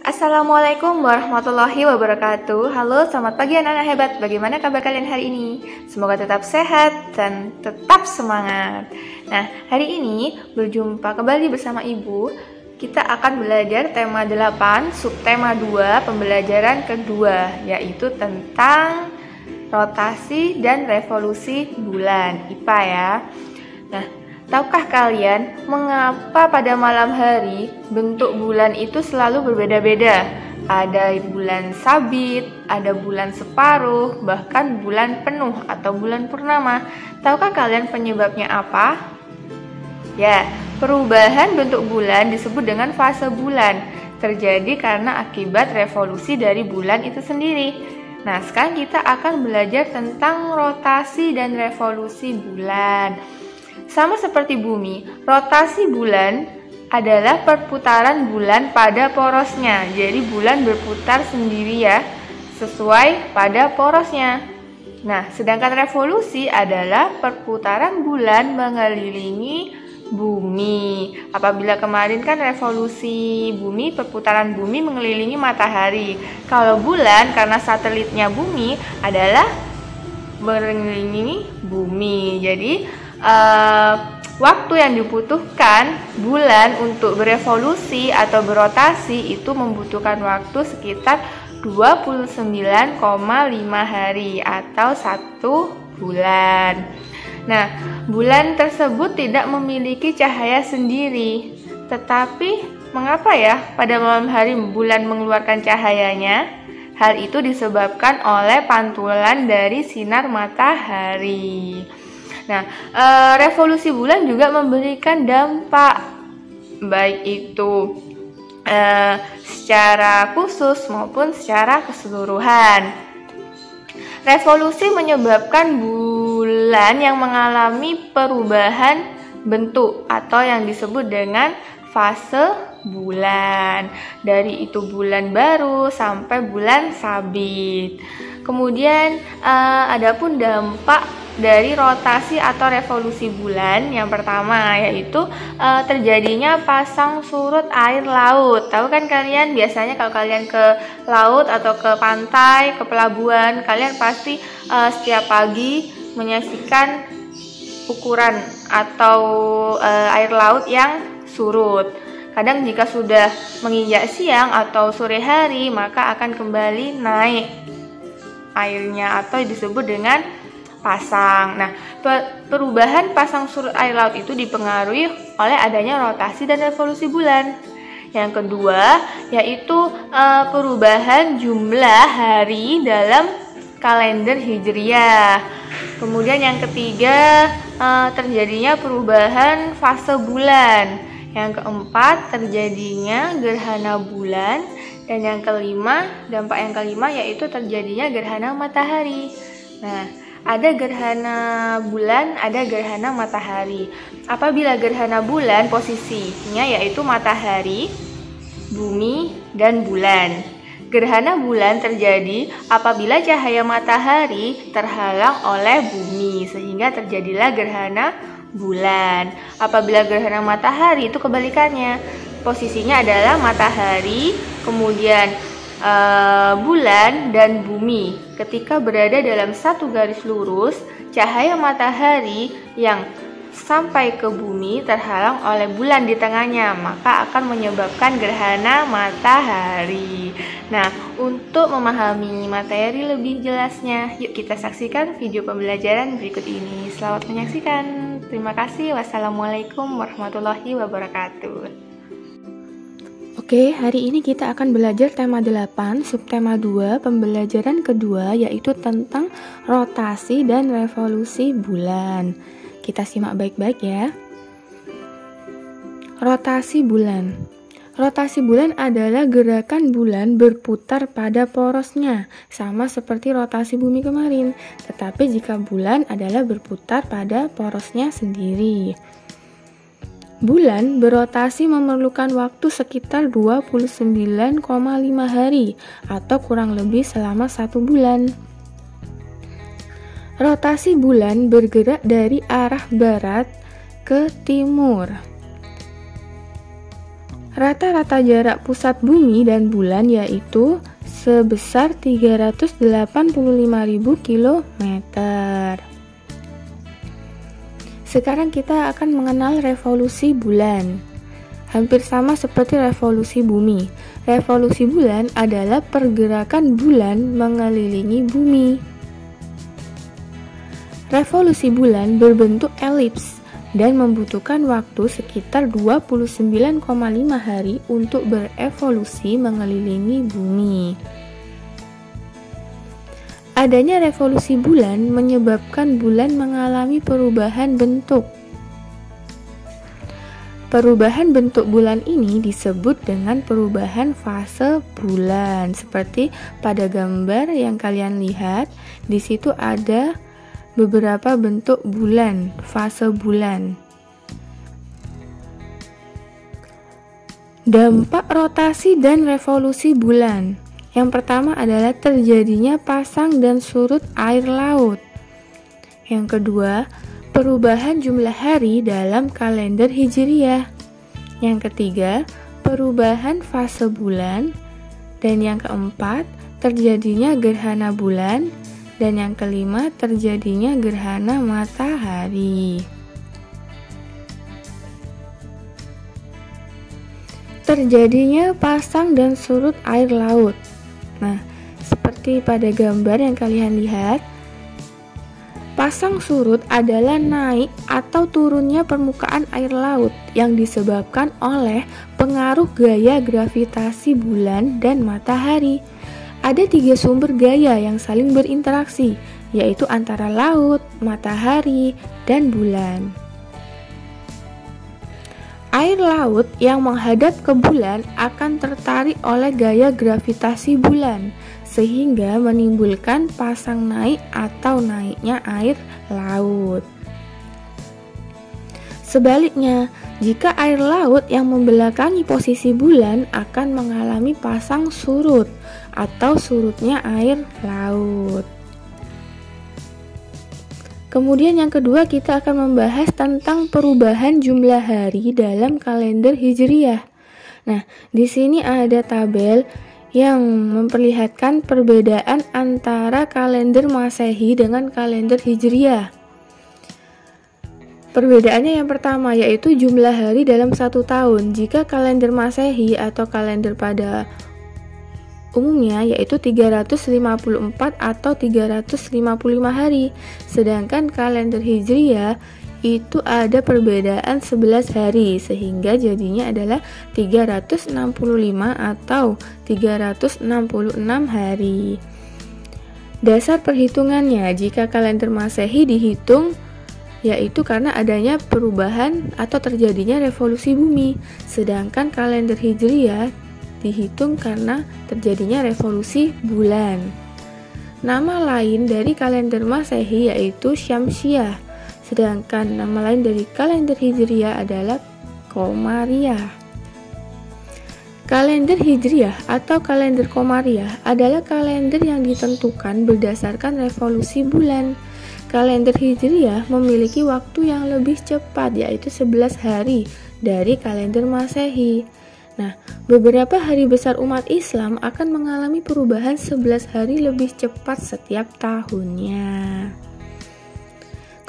Assalamualaikum warahmatullahi wabarakatuh. Halo, selamat pagi anak-anak hebat. Bagaimana kabar kalian hari ini? Semoga tetap sehat dan tetap semangat. Nah, hari ini berjumpa kembali bersama Ibu. Kita akan belajar tema 8, subtema 2, pembelajaran kedua, yaitu tentang rotasi dan revolusi bulan, IPA ya. Nah, tahukah kalian mengapa pada malam hari bentuk bulan itu selalu berbeda-beda? Ada bulan sabit, ada bulan separuh, bahkan bulan penuh atau bulan purnama. Tahukah kalian penyebabnya apa? Ya, perubahan bentuk bulan disebut dengan fase bulan. Terjadi karena akibat revolusi dari bulan itu sendiri. Nah, sekarang kita akan belajar tentang rotasi dan revolusi bulan. Sama seperti bumi, rotasi bulan adalah perputaran bulan pada porosnya. Jadi bulan berputar sendiri ya, sesuai pada porosnya. Nah, sedangkan revolusi adalah perputaran bulan mengelilingi bumi. Apabila kemarin kan revolusi bumi, perputaran bumi mengelilingi matahari. Kalau bulan karena satelitnya bumi adalah mengelilingi bumi. Jadi waktu yang dibutuhkan bulan untuk berevolusi atau berotasi itu membutuhkan waktu sekitar 29,5 hari atau 1 bulan. Nah, bulan tersebut tidak memiliki cahaya sendiri. Tetapi mengapa ya pada malam hari bulan mengeluarkan cahayanya? Hal itu disebabkan oleh pantulan dari sinar matahari. Nah, revolusi bulan juga memberikan dampak, baik itu secara khusus maupun secara keseluruhan. Revolusi menyebabkan bulan yang mengalami perubahan bentuk atau yang disebut dengan fase bulan. Dari itu bulan baru sampai bulan sabit. Kemudian adapun dampak dari rotasi atau revolusi bulan, yang pertama yaitu terjadinya pasang surut air laut. Tahu kan kalian biasanya kalau kalian ke laut atau ke pantai, ke pelabuhan, kalian pasti setiap pagi menyaksikan ukuran atau air laut yang surut. Kadang jika sudah menginjak siang atau sore hari, maka akan kembali naik airnya atau disebut dengan pasang. Nah, perubahan pasang surut air laut itu dipengaruhi oleh adanya rotasi dan revolusi bulan. Yang kedua, yaitu perubahan jumlah hari dalam kalender Hijriah. Kemudian yang ketiga, terjadinya perubahan fase bulan. Yang keempat, terjadinya gerhana bulan. Dan yang kelima, dampak yang kelima yaitu terjadinya gerhana matahari. Nah, ada gerhana bulan, ada gerhana matahari. Apabila gerhana bulan posisinya yaitu matahari, bumi, dan bulan. Gerhana bulan terjadi apabila cahaya matahari terhalang oleh bumi, sehingga terjadilah gerhana bulan. Apabila gerhana matahari itu kebalikannya. Posisinya adalah matahari, kemudian bulan dan bumi. Ketika berada dalam satu garis lurus, cahaya matahari yang sampai ke bumi terhalang oleh bulan di tengahnya, maka akan menyebabkan gerhana matahari. Nah, untuk memahami materi lebih jelasnya, yuk kita saksikan video pembelajaran berikut ini. Selamat menyaksikan. Terima kasih. Wassalamualaikum warahmatullahi wabarakatuh. Oke, hari ini kita akan belajar tema 8, subtema 2, pembelajaran kedua, yaitu tentang rotasi dan revolusi bulan. Kita simak baik-baik ya. Rotasi bulan. Rotasi bulan adalah gerakan bulan berputar pada porosnya, sama seperti rotasi bumi kemarin. Tetapi jika bulan adalah berputar pada porosnya sendiri. Bulan berotasi memerlukan waktu sekitar 29,5 hari atau kurang lebih selama 1 bulan. Rotasi bulan bergerak dari arah barat ke timur. Rata-rata jarak pusat bumi dan bulan yaitu sebesar 385.000 km. Sekarang kita akan mengenal revolusi bulan. Hampir sama seperti revolusi bumi. Revolusi bulan adalah pergerakan bulan mengelilingi bumi. Revolusi bulan berbentuk elips dan membutuhkan waktu sekitar 29,5 hari untuk berevolusi mengelilingi bumi. Adanya revolusi bulan menyebabkan bulan mengalami perubahan bentuk. Perubahan bentuk bulan ini disebut dengan perubahan fase bulan. Seperti pada gambar yang kalian lihat, di situ ada beberapa bentuk bulan, fase bulan. Dampak rotasi dan revolusi bulan. Yang pertama adalah terjadinya pasang dan surut air laut. Yang kedua, perubahan jumlah hari dalam kalender Hijriyah. Yang ketiga, perubahan fase bulan. Dan yang keempat, terjadinya gerhana bulan. Dan yang kelima, terjadinya gerhana matahari. Terjadinya pasang dan surut air laut. Nah, seperti pada gambar yang kalian lihat, pasang surut adalah naik atau turunnya permukaan air laut yang disebabkan oleh pengaruh gaya gravitasi bulan dan matahari. Ada 3 sumber gaya yang saling berinteraksi, yaitu antara laut, matahari, dan bulan. Air laut yang menghadap ke bulan akan tertarik oleh gaya gravitasi bulan, sehingga menimbulkan pasang naik atau naiknya air laut. Sebaliknya, jika air laut yang membelakangi posisi bulan akan mengalami pasang surut atau surutnya air laut. Kemudian yang kedua, kita akan membahas tentang perubahan jumlah hari dalam kalender Hijriyah. Nah, di sini ada tabel yang memperlihatkan perbedaan antara kalender Masehi dengan kalender Hijriyah. Perbedaannya yang pertama yaitu jumlah hari dalam 1 tahun. Jika kalender Masehi atau kalender pada umumnya yaitu 354 atau 355 hari, sedangkan kalender Hijriyah itu ada perbedaan 11 hari sehingga jadinya adalah 365 atau 366 hari. Dasar perhitungannya, jika kalender Masehi dihitung yaitu karena adanya perubahan atau terjadinya revolusi bumi, sedangkan kalender Hijriyah dihitung karena terjadinya revolusi bulan. Nama lain dari kalender Masehi yaitu Syamsiah, sedangkan nama lain dari kalender Hijriyah adalah Qamariyah. Kalender Hijriyah atau kalender Qamariyah adalah kalender yang ditentukan berdasarkan revolusi bulan. Kalender Hijriyah memiliki waktu yang lebih cepat yaitu 11 hari dari kalender Masehi. Nah, beberapa hari besar umat Islam akan mengalami perubahan 11 hari lebih cepat setiap tahunnya.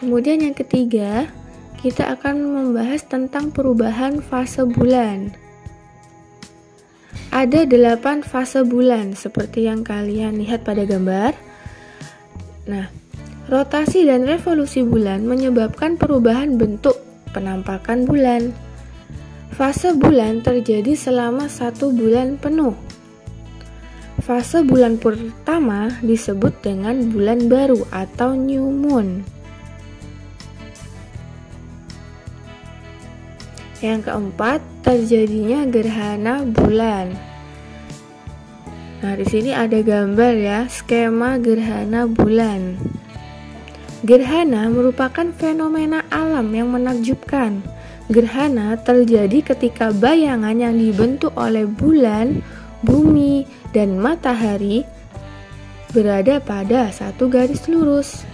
Kemudian yang ketiga, kita akan membahas tentang perubahan fase bulan. Ada 8 fase bulan seperti yang kalian lihat pada gambar. Nah, rotasi dan revolusi bulan menyebabkan perubahan bentuk penampakan bulan. Fase bulan terjadi selama 1 bulan penuh. Fase bulan pertama disebut dengan bulan baru atau new moon. Yang keempat, terjadinya gerhana bulan. Nah, di sini ada gambar ya, skema gerhana bulan. Gerhana merupakan fenomena alam yang menakjubkan. Gerhana terjadi ketika bayangan yang dibentuk oleh bulan, bumi, dan matahari berada pada satu garis lurus.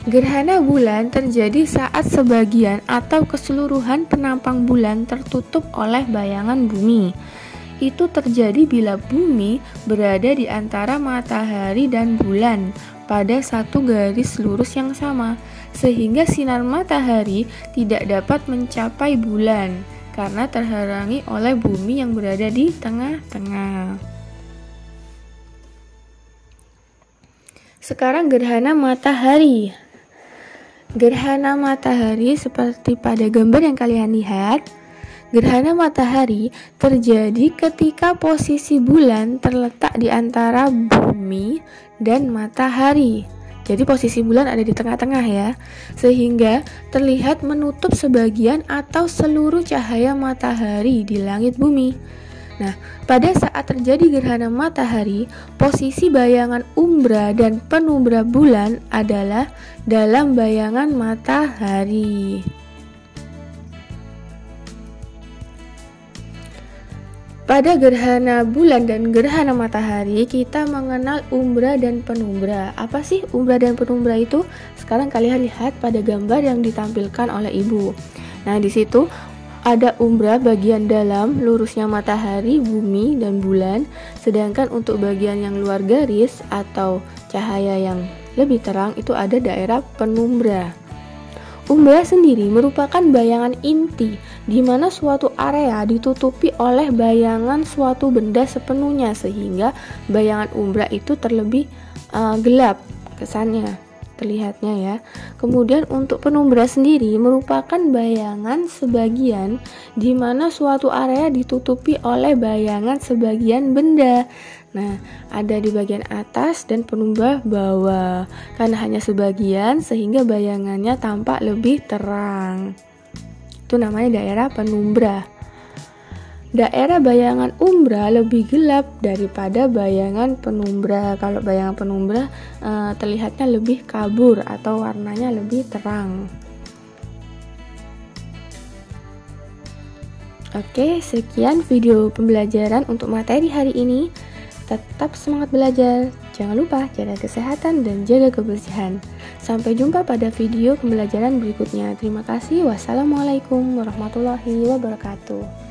Gerhana bulan terjadi saat sebagian atau keseluruhan penampang bulan tertutup oleh bayangan bumi. Itu terjadi bila bumi berada di antara matahari dan bulan pada satu garis lurus yang sama, sehingga sinar matahari tidak dapat mencapai bulan karena terhalangi oleh bumi yang berada di tengah-tengah. Sekarang gerhana matahari. Gerhana matahari seperti pada gambar yang kalian lihat. Gerhana matahari terjadi ketika posisi bulan terletak di antara bumi dan matahari. Jadi posisi bulan ada di tengah-tengah ya, sehingga terlihat menutup sebagian atau seluruh cahaya matahari di langit bumi. Nah, pada saat terjadi gerhana matahari, posisi bayangan umbra dan penumbra bulan adalah dalam bayangan matahari. Pada gerhana bulan dan gerhana matahari, kita mengenal umbra dan penumbra. Apa sih umbra dan penumbra itu? Sekarang kalian lihat pada gambar yang ditampilkan oleh ibu. Nah, di situ ada umbra bagian dalam lurusnya matahari, bumi, dan bulan. Sedangkan untuk bagian yang luar garis atau cahaya yang lebih terang itu ada daerah penumbra. Umbra sendiri merupakan bayangan inti di mana suatu area ditutupi oleh bayangan suatu benda sepenuhnya, sehingga bayangan umbra itu terlebih gelap kesannya, terlihatnya ya. Kemudian untuk penumbra sendiri merupakan bayangan sebagian di mana suatu area ditutupi oleh bayangan sebagian benda. Nah, ada di bagian atas dan penumbra bawah. Karena hanya sebagian sehingga bayangannya tampak lebih terang. Itu namanya daerah penumbra. Daerah bayangan umbra lebih gelap daripada bayangan penumbra. Kalau bayangan penumbra terlihatnya lebih kabur atau warnanya lebih terang. Oke, sekian video pembelajaran untuk materi hari ini. Tetap semangat belajar, jangan lupa jaga kesehatan dan jaga kebersihan. Sampai jumpa pada video pembelajaran berikutnya. Terima kasih. Wassalamualaikum warahmatullahi wabarakatuh.